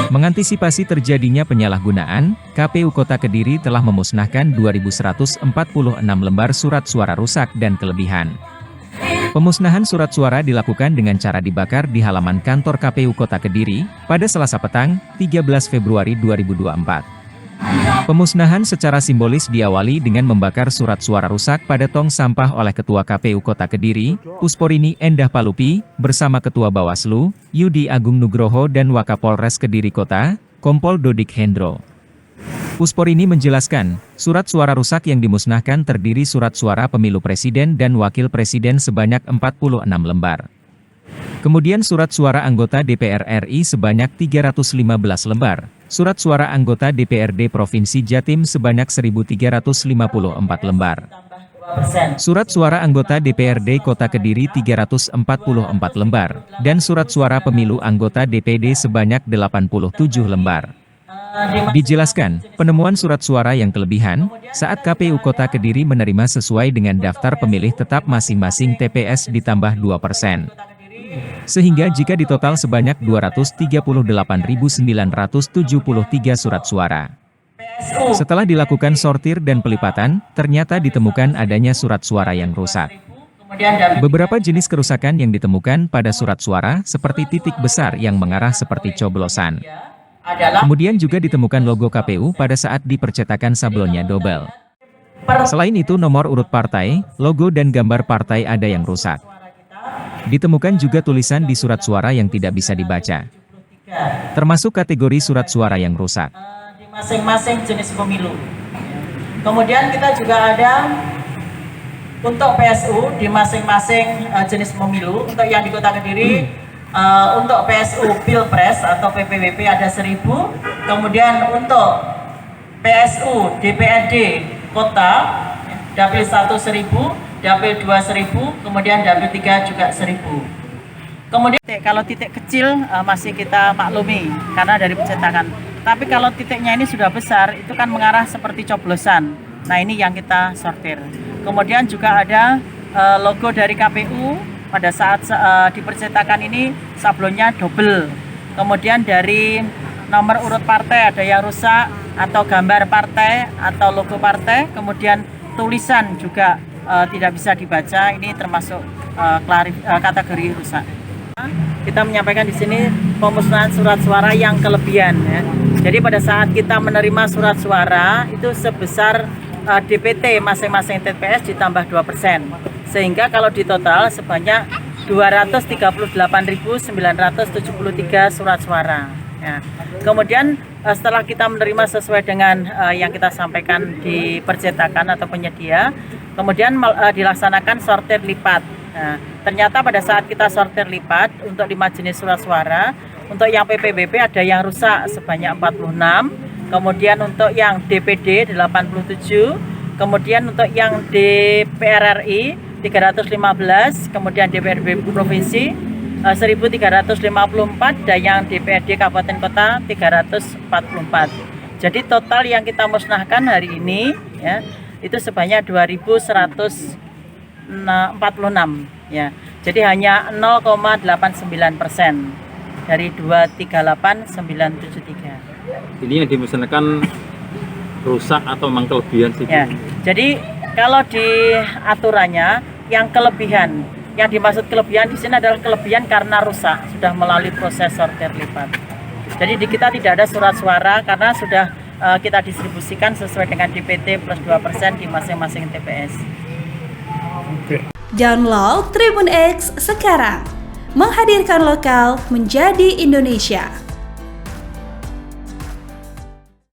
Mengantisipasi terjadinya penyalahgunaan, KPU Kota Kediri telah memusnahkan 2.146 lembar surat suara rusak dan kelebihan. Pemusnahan surat suara dilakukan dengan cara dibakar di halaman kantor KPU Kota Kediri, pada Selasa petang, 13 Februari 2024. Pemusnahan secara simbolis diawali dengan membakar surat suara rusak pada tong sampah oleh Ketua KPU Kota Kediri, Pusporini Endah Palupi, bersama Ketua Bawaslu, Yudi Agung Nugroho dan Wakapolres Kediri Kota, Kompol Dodik Hendro. Pusporini menjelaskan, surat suara rusak yang dimusnahkan terdiri surat suara pemilu presiden dan wakil presiden sebanyak 46 lembar. Kemudian surat suara anggota DPR RI sebanyak 315 lembar, surat suara anggota DPRD Provinsi Jatim sebanyak 1.354 lembar. Surat suara anggota DPRD Kota Kediri 344 lembar, dan surat suara pemilu anggota DPD sebanyak 87 lembar. Dijelaskan, penemuan surat suara yang kelebihan, saat KPU Kota Kediri menerima sesuai dengan daftar pemilih tetap masing-masing TPS ditambah 2%. Sehingga jika ditotal sebanyak 238.973 surat suara. Setelah dilakukan sortir dan pelipatan, ternyata ditemukan adanya surat suara yang rusak. Beberapa jenis kerusakan yang ditemukan pada surat suara seperti titik besar yang mengarah seperti coblosan. Kemudian juga ditemukan logo KPU pada saat dipercetakan sablonnya double. Selain itu nomor urut partai, logo dan gambar partai ada yang rusak. Ditemukan juga tulisan di surat suara yang tidak bisa dibaca. Termasuk kategori surat suara yang rusak. Di masing-masing jenis pemilu. Kemudian kita juga ada untuk PSU di masing-masing jenis pemilu. Untuk yang di Kota Kediri, untuk PSU Pilpres atau PPWP ada 1.000. Kemudian untuk PSU DPRD Kota, Dapil 1 1.000. Dapil 2 1.000, kemudian Dapil 3 juga 1.000. Kemudian kalau titik kecil masih kita maklumi karena dari pencetakan. Tapi kalau titiknya ini sudah besar, itu kan mengarah seperti coblosan. Nah ini yang kita sortir. Kemudian juga ada logo dari KPU pada saat dipercetakan ini sablonnya double. Kemudian dari nomor urut partai ada yang rusak atau gambar partai atau logo partai. Kemudian tulisan juga tidak bisa dibaca, ini termasuk kategori rusak. Kita menyampaikan di sini pemusnahan surat suara yang kelebihan. Ya. Jadi pada saat kita menerima surat suara itu sebesar DPT masing-masing TPS ditambah 2%. Sehingga kalau ditotal sebanyak 238.973 surat suara. Ya. Kemudian setelah kita menerima sesuai dengan yang kita sampaikan di percetakan atau penyedia, kemudian dilaksanakan sortir lipat. Nah, ternyata pada saat kita sortir lipat untuk 5 jenis surat suara, untuk yang PPWP ada yang rusak sebanyak 46, kemudian untuk yang DPD 87, kemudian untuk yang DPR RI 315, kemudian DPRD Provinsi 1.354, dan yang DPRD Kabupaten Kota 344. Jadi total yang kita musnahkan hari ini ya, itu sebanyak 2.146 ya. Jadi hanya 0,89% dari 238.973. Ini yang dimusnahkan rusak atau memang kelebihan sih? Ya. Jadi kalau di aturannya yang kelebihan, yang dimaksud kelebihan di sini adalah kelebihan karena rusak, sudah melalui proses sortir lipat. Jadi di kita tidak ada surat suara karena sudah kita distribusikan sesuai dengan DPT plus 2% di masing-masing TPS. Download Tribun X sekarang, menghadirkan lokal menjadi Indonesia.